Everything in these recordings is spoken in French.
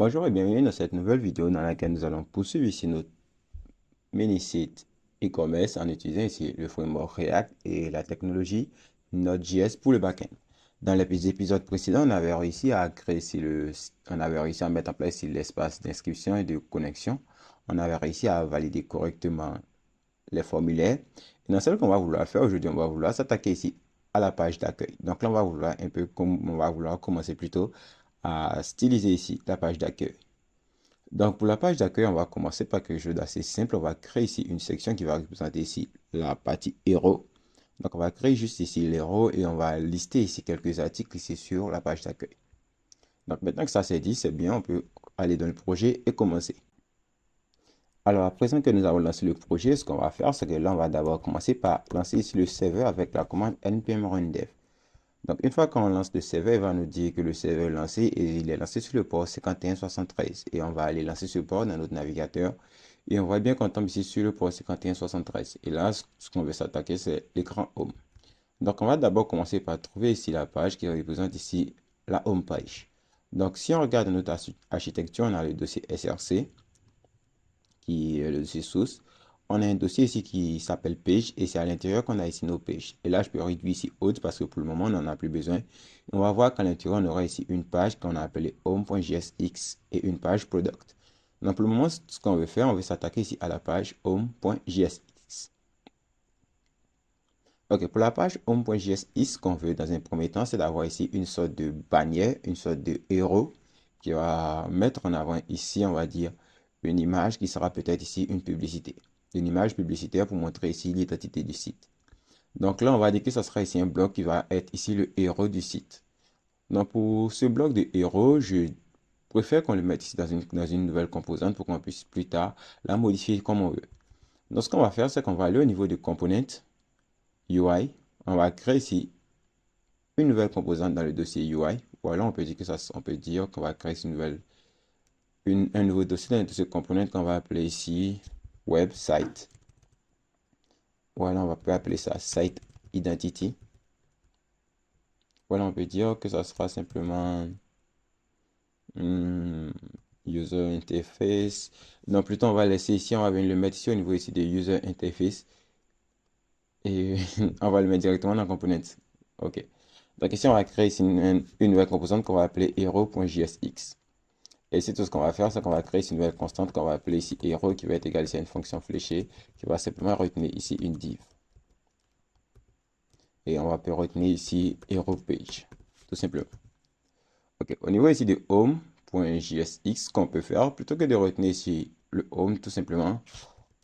Bonjour et bienvenue dans cette nouvelle vidéo dans laquelle nous allons poursuivre ici notre mini-site e-commerce en utilisant ici le framework React et la technologie Node.js pour le backend. Dans l'épisode précédent, on avait réussi à créer on avait réussi à mettre en place ici l'espace d'inscription et de connexion. On avait réussi à valider correctement les formulaires. Et dans celle qu'on va vouloir faire aujourd'hui, on va vouloir s'attaquer ici à la page d'accueil. Donc là, on va vouloir on va vouloir commencer plutôt à styliser ici la page d'accueil. Donc, pour la page d'accueil, on va commencer par quelque chose d'assez simple. On va créer ici une section qui va représenter ici la partie héros. Donc, on va créer juste ici l'héros et on va lister ici quelques articles ici sur la page d'accueil. Donc, maintenant que ça c'est dit, c'est bien, on peut aller dans le projet et commencer. Alors, à présent que nous avons lancé le projet, ce qu'on va faire, c'est que là, on va d'abord commencer par lancer ici le serveur avec la commande npm rundev. Donc, une fois qu'on lance le serveur, il va nous dire que le serveur est lancé et il est lancé sur le port 5173. Et on va aller lancer ce port dans notre navigateur. Et on voit bien qu'on tombe ici sur le port 5173. Et là, ce qu'on veut s'attaquer, c'est l'écran Home. Donc, on va d'abord commencer par trouver ici la page qui représente ici la Home page. Donc, si on regarde notre architecture, on a le dossier SRC, qui est le dossier source. On a un dossier ici qui s'appelle page et c'est à l'intérieur qu'on a ici nos pages. Et là, je peux réduire ici autre parce que pour le moment, on n'en a plus besoin. On va voir qu'à l'intérieur, on aura ici une page qu'on a appelée home.jsx et une page product. Donc pour le moment, ce qu'on veut faire, on veut s'attaquer ici à la page home.jsx. Ok, pour la page home.jsx, ce qu'on veut dans un premier temps, c'est d'avoir ici une sorte de bannière, une sorte de héros qui va mettre en avant ici, on va dire, une image qui sera peut-être ici une publicité. Une image publicitaire pour montrer ici l'identité du site. Donc là, on va dire que ce sera ici un bloc qui va être ici le héros du site. Donc pour ce bloc de héros, je préfère qu'on le mette ici dans une nouvelle composante pour qu'on puisse plus tard la modifier comme on veut. Donc ce qu'on va faire, c'est qu'on va aller au niveau de component UI. On va créer ici une nouvelle composante dans le dossier UI. Voilà, on peut dire que on peut dire qu'on va créer un nouveau dossier dans le dossier component qu'on va appeler ici website. Voilà, on peut appeler ça site identity. Voilà, on peut dire que ça sera simplement hmm, user interface. Non, plutôt on va laisser ici, on va venir le mettre ici au niveau ici de user interface. Et on va le mettre directement dans component. Ok. Donc ici, on va créer ici une nouvelle composante qu'on va appeler hero.jsx. Et ici, tout ce qu'on va faire, c'est qu'on va créer ici une nouvelle constante qu'on va appeler ici hero qui va être égale ici à une fonction fléchée qui va simplement retenir ici une div. Et on va peut retenir ici hero page, tout simplement. Ok, au niveau ici de home.jsx, qu'on peut faire, plutôt que de retenir ici le home, tout simplement,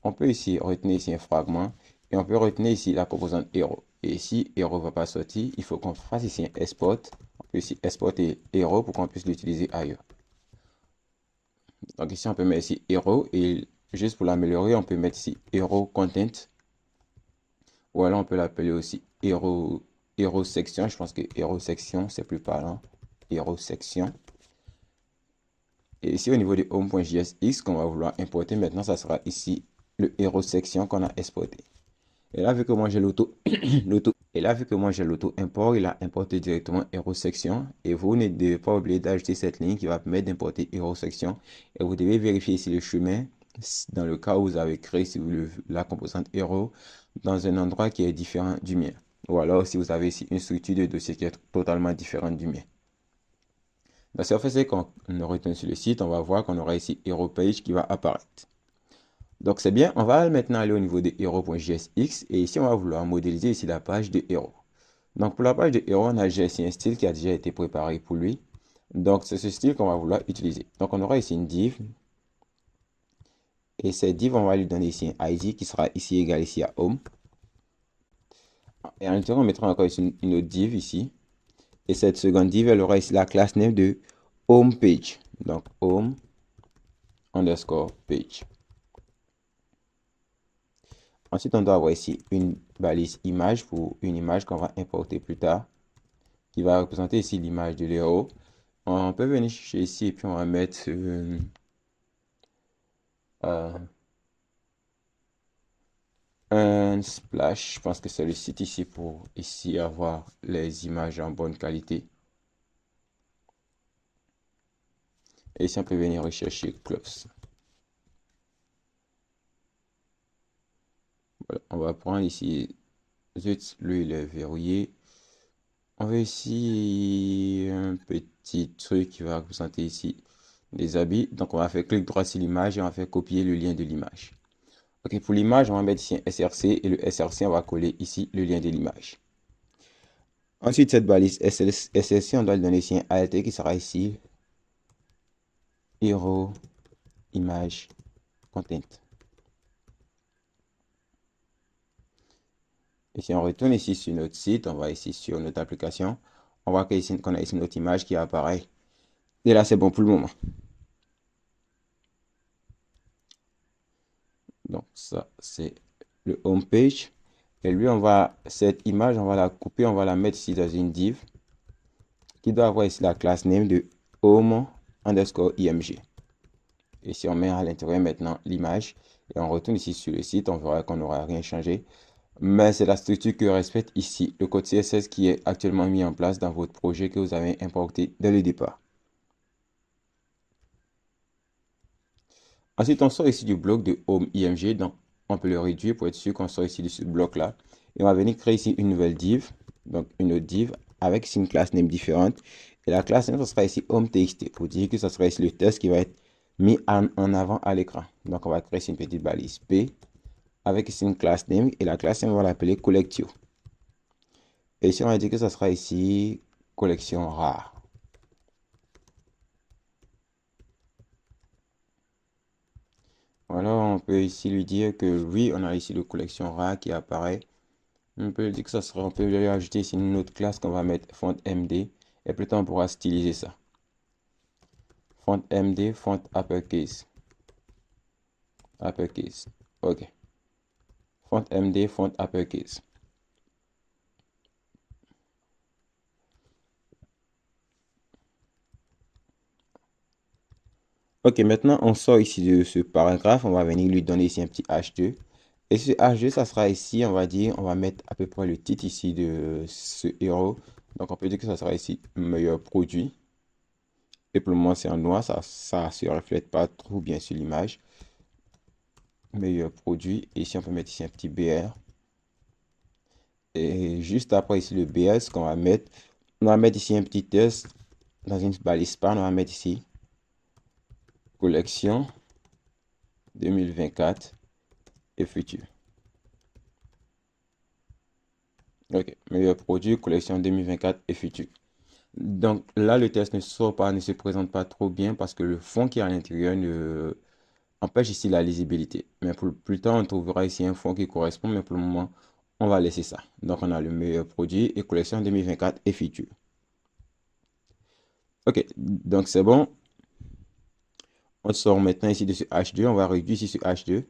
on peut ici retenir ici un fragment et on peut retenir ici la composante hero. Et ici, hero ne va pas sortir, il faut qu'on fasse ici un export. On peut ici exporter hero pour qu'on puisse l'utiliser ailleurs. Donc ici, on peut mettre ici hero et juste pour l'améliorer, on peut mettre ici hero content. Ou alors on peut l'appeler aussi hero section. Je pense que hero section, c'est plus parlant. Hero section. Et ici, au niveau de home.jsx qu'on va vouloir importer maintenant, ça sera ici le hero section qu'on a exporté. Et là, vu que moi j'ai l'auto import, il a importé directement hero section. Et vous ne devez pas oublier d'ajouter cette ligne qui va permettre d'importer hero section. Et vous devez vérifier ici le chemin dans le cas où vous avez créé la composante hero dans un endroit qui est différent du mien. Ou alors si vous avez ici une structure de dossier qui est totalement différente du mien. Donc, si on fait ça, quand on retourne sur le site, on va voir qu'on aura ici hero page qui va apparaître. Donc c'est bien, on va maintenant aller au niveau de hero.jsx et ici on va vouloir modéliser ici la page de hero. Donc pour la page de hero, on a déjà ici un style qui a déjà été préparé pour lui. Donc c'est ce style qu'on va vouloir utiliser. Donc on aura ici une div et cette div on va lui donner ici un id qui sera ici égal ici à home. Et à l'intérieur on mettra encore ici une autre div ici. Et cette seconde div elle aura ici la classe name de home page. Donc home underscore page. Ensuite, on doit avoir ici une balise image pour une image qu'on va importer plus tard, qui va représenter ici l'image de l'héros. On peut venir chercher ici et puis on va mettre euh, un splash. Je pense que c'est le site ici pour ici avoir les images en bonne qualité. Et ici, on peut venir rechercher close. Voilà, on va prendre ici, zut, lui, il est verrouillé. On va ici un petit truc qui va représenter ici des habits. Donc, on va faire clic droit sur l'image et on va faire copier le lien de l'image. Ok, pour l'image, on va mettre ici un SRC et le SRC, on va coller ici le lien de l'image. Ensuite, cette balise SRC, on doit lui donner ici un alt qui sera ici Hero Image Content. Et si on retourne ici sur notre site, on va ici sur notre application, on voit qu'on a ici notre image qui apparaît. Et là, c'est bon pour le moment. Donc, ça, c'est le home page. Et lui, cette image, on va la couper, on va la mettre ici dans une div qui doit avoir ici la classe name de home underscore img. Et si on met à l'intérieur maintenant l'image et on retourne ici sur le site, on verra qu'on n'aura rien changé. Mais c'est la structure que respecte ici le code CSS qui est actuellement mis en place dans votre projet que vous avez importé dès le départ. Ensuite, on sort ici du bloc de home img. Donc, on peut le réduire pour être sûr qu'on sort ici de ce bloc-là. Et on va venir créer ici une nouvelle div. Donc, une autre div avec ici une classe name différente. Et la classe name, ce sera ici home.txt pour dire que ce sera ici le test qui va être mis en avant à l'écran. Donc, on va créer ici une petite balise P avec ici une classe name. Et la classe name, on va l'appeler collectio. Et ici, on va dire que ce sera ici collection rare. Voilà, on peut ici lui dire que oui, on a ici le collection rare qui apparaît. On peut dire que ça sera, on peut lui ajouter ici une autre classe qu'on va mettre font MD. Et plus tard, on pourra styliser ça. Font MD, font uppercase. Uppercase. OK. Font MD, font uppercase. OK, maintenant, on sort ici de ce paragraphe. On va venir lui donner ici un petit H2. Et ce H2, ça sera ici, on va dire, on va mettre à peu près le titre ici de ce héros. Donc, on peut dire que ça sera ici meilleur produit. Et pour le moment, c'est en noir, ça ne se reflète pas trop bien sur l'image. Meilleur produit. Et ici, on peut mettre ici un petit BR. Et juste après ici, le BR, ce qu'on va mettre, on va mettre ici un petit test dans une balise span. On va mettre ici collection 2024 et futur. Ok, meilleur produit, collection 2024 et futur. Donc là, le test ne sort pas, ne se présente pas trop bien parce que le fond qui est à l'intérieur empêche ici la lisibilité. Mais pour plus tard, on trouvera ici un fond qui correspond, mais pour le moment, on va laisser ça. Donc on a le meilleur produit et collection 2024 et futur. Ok, donc c'est bon. On sort maintenant ici de ce H2, on va réduire ici ce H2.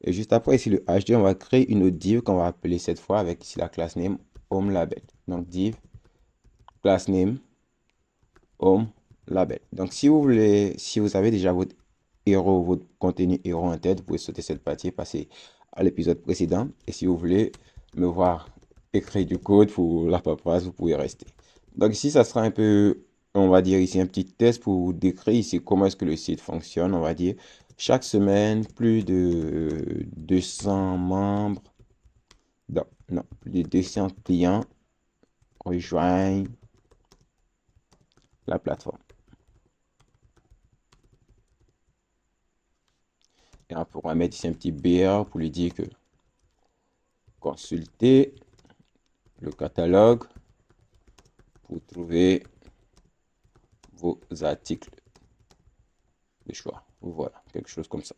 Et juste après ici le H2, on va créer une autre div qu'on va appeler cette fois avec ici la classe name home label. Donc div class name home label. Donc si vous voulez, si vous avez déjà votre héros, votre contenu héros en tête, vous pouvez sauter cette partie et passer à l'épisode précédent. Et si vous voulez me voir écrire du code pour la paperasse, vous pouvez rester. Donc ici, ça sera un peu, on va dire ici un petit test pour décrire ici comment est-ce que le site fonctionne. On va dire chaque semaine, plus de 200 membres, non, plus de 200 clients rejoignent la plateforme. Et on pourra mettre ici un petit BR pour lui dire que consultez le catalogue pour trouver vos articles de choix. Voilà, quelque chose comme ça.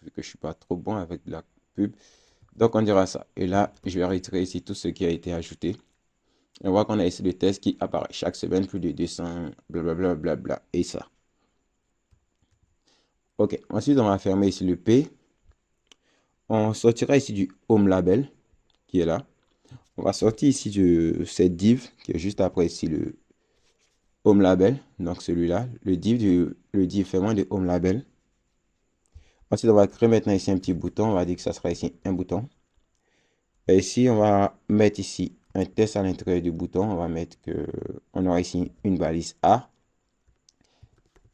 Vu que je suis pas trop bon avec la pub. Donc on dira ça. Et là, je vais retirer ici tout ce qui a été ajouté. Et on voit qu'on a ici le test qui apparaît chaque semaine, plus de 200, blablabla, bla, et ça. Ok, ensuite on va fermer ici le P. On sortira ici du Home Label qui est là. On va sortir ici de cette div qui est juste après ici le Home Label. Donc celui-là, le div fermant de Home Label. Ensuite, on va créer maintenant ici un petit bouton. On va dire que ça sera ici un bouton. Et ici, on va mettre ici un test à l'intérieur du bouton. On va mettre que on aura ici une balise A.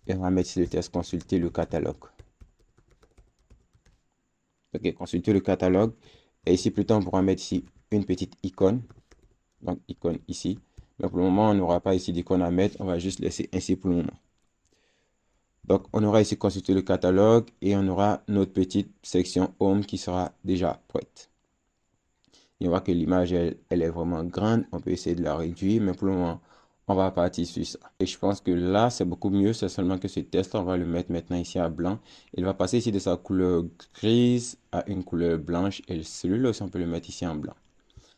Et on va mettre ici le test consulter le catalogue. Ok, consulter le catalogue. Et ici, plus tard, on pourra mettre ici une petite icône. Donc, icône ici. Mais pour le moment, on n'aura pas ici d'icône à mettre. On va juste laisser ainsi pour le moment. Donc, on aura ici consulter le catalogue et on aura notre petite section Home qui sera déjà prête. Et on voit que l'image, elle est vraiment grande. On peut essayer de la réduire, mais pour le moment, on va partir sur ça. Et je pense que là, c'est beaucoup mieux. C'est seulement que ce test, on va le mettre maintenant ici à blanc. Il va passer ici de sa couleur grise à une couleur blanche. Et celui-là aussi, on peut le mettre ici en blanc.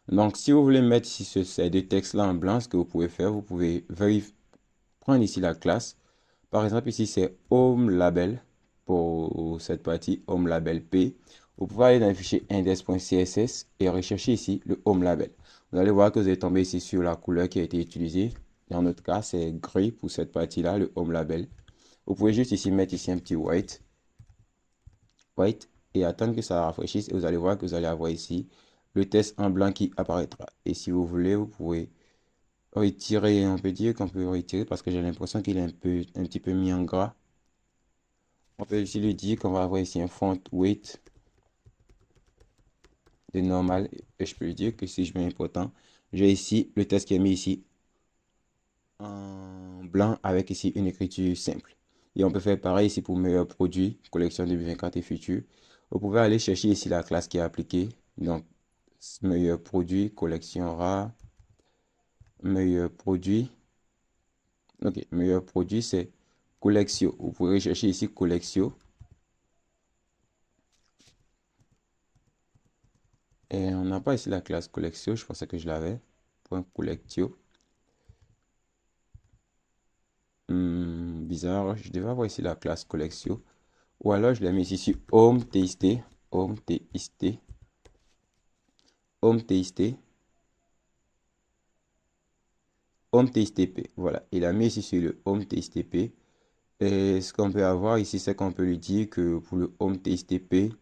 Donc, si vous voulez mettre ici ces deux textes-là en blanc, ce que vous pouvez faire, vous pouvez prendre ici la classe. Par exemple, ici, c'est Home Label pour cette partie Home Label P. Vous pouvez aller dans le fichier index.css et rechercher ici le Home Label. Vous allez voir que vous allez tomber ici sur la couleur qui a été utilisée. Dans notre cas, c'est gris pour cette partie-là, le Home Label. Vous pouvez juste ici mettre ici un petit white et attendre que ça rafraîchisse et vous allez voir que vous allez avoir ici le test en blanc qui apparaîtra. Et si vous voulez, vous pouvez retirer, on peut dire qu'on peut retirer parce que j'ai l'impression qu'il est un petit peu mis en gras. On peut aussi lui dire qu'on va avoir ici un font weight de normal. Et je peux lui dire que si je mets important, j'ai ici le test qui est mis ici en blanc avec ici une écriture simple. Et on peut faire pareil ici pour meilleur produit, collection 2024 et futur. Vous pouvez aller chercher ici la classe qui est appliquée. Donc, meilleur produit, collection rare, meilleur produit. Ok, meilleur produit, c'est collection. Vous pouvez chercher ici collection. Et on n'a pas ici la classe collection. Je pensais que je l'avais. Point collectio. Bizarre. Je devais avoir ici la classe collection. Ou alors je l'ai mis ici sur home txt. Home txt. Home txt. Home tstp. Voilà. Il a mis ici sur le home tstp. Et ce qu'on peut avoir ici, c'est qu'on peut lui dire que pour le home tstp,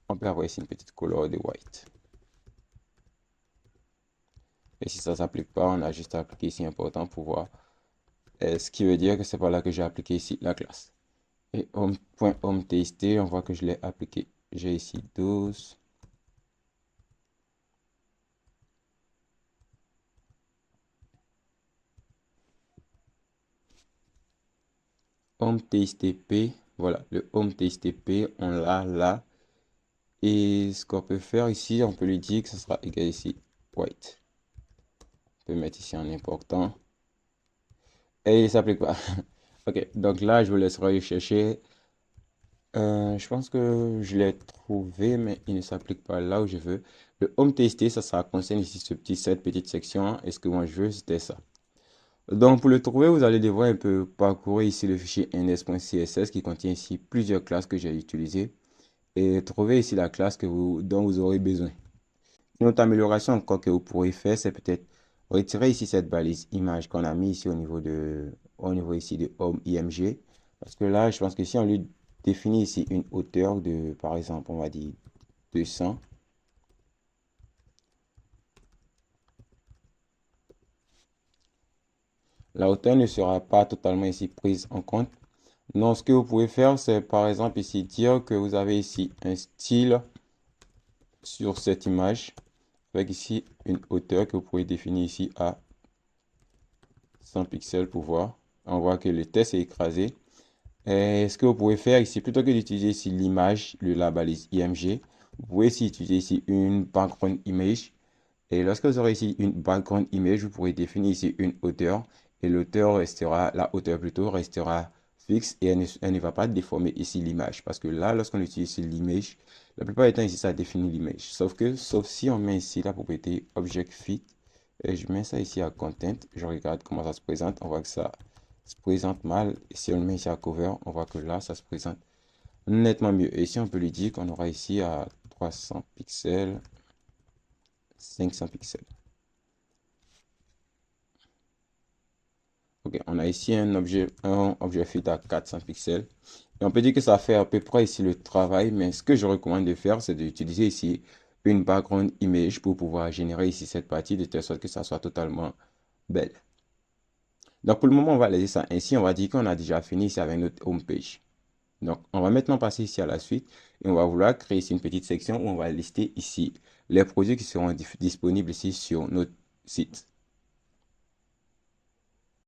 on peut avoir ici une petite couleur de white. Et si ça ne s'applique pas, on a juste à appliquer ici important pour voir. Ce qui veut dire que c'est par là que j'ai appliqué ici la classe. Et home.homeTXT, on voit que je l'ai appliqué. J'ai ici 12. HomeTXTP, voilà, le HomeTXTP, on l'a là. Et ce qu'on peut faire ici, on peut lui dire que ce sera égal ici, white. On peut mettre ici en important. Et il ne s'applique pas. Ok, donc là, je vous laisserai y chercher. Je pense que je l'ai trouvé, mais il ne s'applique pas là où je veux. Le home TST, ça concerne ici cette petite section. Et ce que moi je veux, c'était ça. Donc pour le trouver, vous allez devoir un peu parcourir ici le fichier index.css qui contient ici plusieurs classes que j'ai utilisées. Et trouver ici la classe dont vous aurez besoin. Une autre amélioration encore que vous pourrez faire, c'est peut-être retirer ici cette balise image qu'on a mis ici au niveau ici de Home IMG. Parce que là, je pense que si on lui définit ici une hauteur de, par exemple, on va dire 200. La hauteur ne sera pas totalement ici prise en compte. Non, ce que vous pouvez faire, c'est par exemple ici dire que vous avez ici un style sur cette image avec ici une hauteur que vous pouvez définir ici à 100 pixels pour voir. On voit que le test est écrasé. Et ce que vous pouvez faire ici, plutôt que d'utiliser ici l'image, la balise IMG, vous pouvez ici utiliser ici une background image. Et lorsque vous aurez ici une background image, vous pourrez définir ici une hauteur. Et la hauteur plutôt restera fixe et elle ne va pas déformer ici l'image. Parce que là, lorsqu'on utilise ici l'image, la plupart du temps ici, ça définit l'image. Sauf si on met ici la propriété object fit. Et je mets ça ici à content. Je regarde comment ça se présente. On voit que ça se présente mal. Et si on le met ici à cover, on voit que là, ça se présente nettement mieux. Et ici, on peut lui dire qu'on aura ici à 300 pixels, 500 pixels. Ok, on a ici un objet fit à 400 pixels. Et on peut dire que ça fait à peu près ici le travail, mais ce que je recommande de faire, c'est d'utiliser ici une background image pour pouvoir générer ici cette partie de telle sorte que ça soit totalement belle. Donc, pour le moment, on va laisser ça ainsi. On va dire qu'on a déjà fini ici avec notre home page. Donc, on va maintenant passer ici à la suite et on va vouloir créer ici une petite section où on va lister ici les produits qui seront disponibles ici sur notre site.